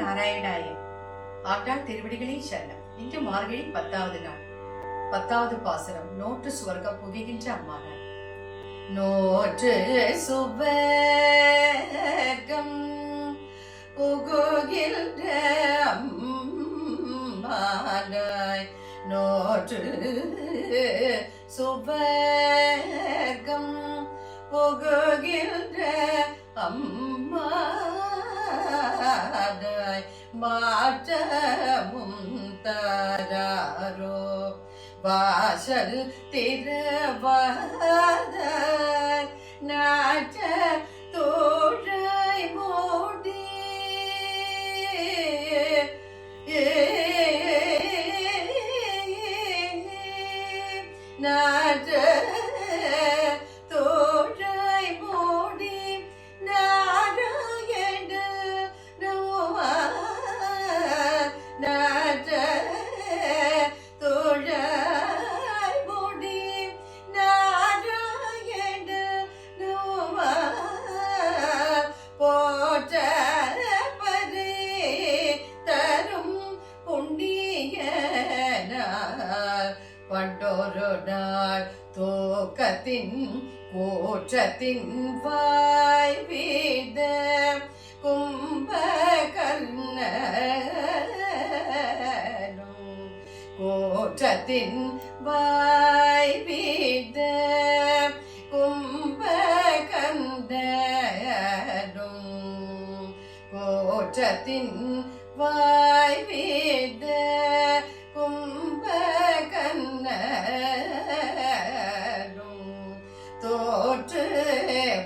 நாராயணாய. ஆண்டாள் திருவடிகளே சரணம். இன்று மார்கழி 10வது நாள், 10வது பாசுரம். நோற்று சுவர்க்கம் புகுகின்ற அம்மானாய். நோற்று சுவர்க்கம் புகுகின்ற அம்மானாய். நோற்று சுவர்க்கம் புகுகின்ற அம்மானாய். மாற்றமும் தராரோ வாசல் திருவாதாய். நாற்ற தோழை மூடி நாற்ற தோழை மூடி நாராயண நோவா. நாற்ற தோழை மூடி நாராயண நோவா. போற்ற பரே தரும் புண்ணியனார். பண்டொரு நாள் தூக்கத்தின் கூற்றத்தின் வாய் வீத கும்பகர்ணனும். கூற்றத்தின் வாய் வீத கும்பகர்ணனும். கூற்றத்தின் வாய் வீத கும்பகர்ணனும். தோற்று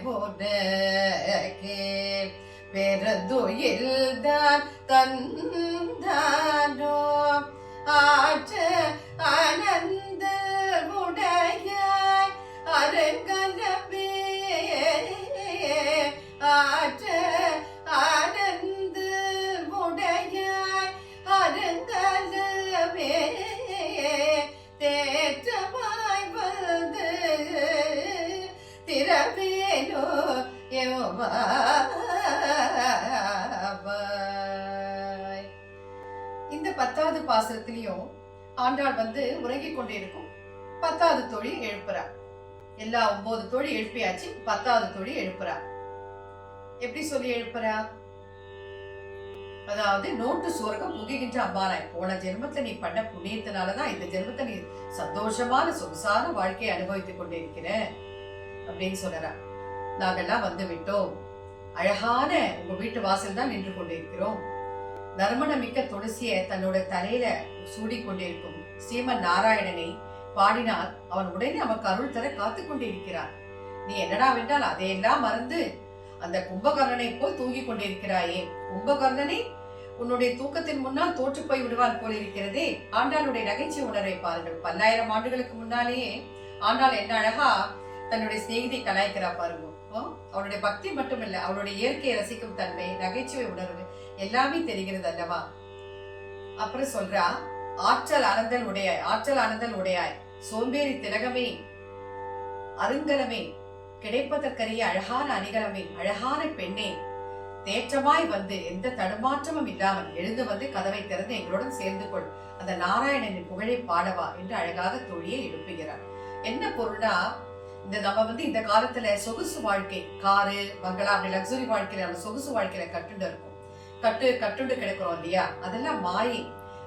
புடக்கே பெருந்துயில்தான் தந்தானோ. ஆற்ற ஆனந்த உடையாய் அரங்கலமே. ஆற்ற ஆனந்த உடையாய் அரங்கலமே. தேற்றமாய் வந்து திரவேலோ யோவாய். இந்த 10வது பாசுரத்திலையும் ஆண்டாள் உறங்கிக் கொண்டிருக்கும் 10வது தோழி எழுப்புறா. எல்லா 9 தோழி எழுப்பியாச்சு, 10வது தோழி எழுப்புறா. எப்படி சொல்லி எழுப்புறா? அதாவது நோட்டு சுவர்க்கம் புகுகின்ற அம்மானாய். போன ஜென்மத்தை நீ பண்ண புண்ணியத்தினாலதான் இந்த ஜென்மத்தை நீ சந்தோஷமான சொகுசான வாழ்க்கையை அனுபவித்துக் கொண்டிருக்கிற அப்படின்னு சொல்றா. நாங்கெல்லாம் வந்து விட்டோம். அழகான உங்க வீட்டு வாசல் தான் நின்று கொண்டிருக்கிறோம். நறுமண மிக்க துளசிய தன்னோட தலையில சூடி கொண்டிருக்கும் ஸ்ரீமன் நாராயணனை பாடினால் அவன் உடனே நமக்கு அருள் தர காத்து கொண்டிருக்கிறான். நீ என்னடா வென்றால் அதையெல்லாம் மறந்து அந்த கும்பகர்ணனை போல் தூங்கி கொண்டிருக்கிறாயே. கும்பகர்ணனை உன்னுடைய தூக்கத்தின் முன்னால் தோற்று போய் விடுவான் போல் இருக்கிறதே. ஆண்டாளுடைய நகைச்சுவை உணர்வை பாருங்கள். 1000 ஆண்டுகளுக்கு முன்னாலேயே ஆண்டாள் என்ன அழகா தன்னுடைய சிநேகிதை கலாய்க்கிறா பாருங்க. அவளுடைய பக்தி மட்டும் இல்ல, அவளுடைய இயற்கையை ரசிக்கும் தன்மை, நகைச்சுவை உணர்வு எல்லாமே தெரிகிறது அல்லவா. அப்புறம் சொல்றா, ஆற்றல் ஆனந்தல் உடையாய். ஆற்றல் ஆனந்தல் உடையாய், சோம்பேறி திலகமே, அருங்கலமே, கிடைப்பதற்கரிய அழகான அணிகலமே, அழகான பெண்ணே, தேற்றமாய் வந்து எந்த தடுமாற்றமும் இல்லாமல் எழுந்து வந்து கதவை திறந்து எங்களுடன் சேர்ந்து கொள், அந்த நாராயணனின் புகழை பாடவா என்று அழகாக தோழியை எழுப்புகிறார். என்ன பொருள்னா, நம்ம இந்த காலத்துல சொகுசு வாழ்க்கை, காரு பங்களா அப்படி லக்ஸுரி வாழ்க்கையில நம்ம சொகுசு வாழ்க்கையில கட்டுண்டு இருக்கும், கட்டுண்டு கிடக்கிறோம் இல்லையா. அதெல்லாம் மாயை.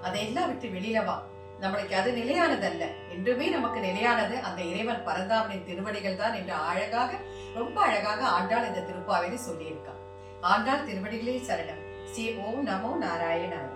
அதையெல்லாம் விட்டு வெளியில வா. நம்மளுக்கு அது நிலையானது அல்ல. என்றுமே நமக்கு நிலையானது அந்த இறைவன் பரந்தாமனின் திருவடிகள் தான் என்று அழகாக, ரொம்ப அழகாக ஆண்டாள் இந்த திருப்பாவையில சொல்லியிருக்கான். ஆண்டாள் திருவடிகளே சரணம். ஸ்ரீ ஓம் நமோ நாராயணாய.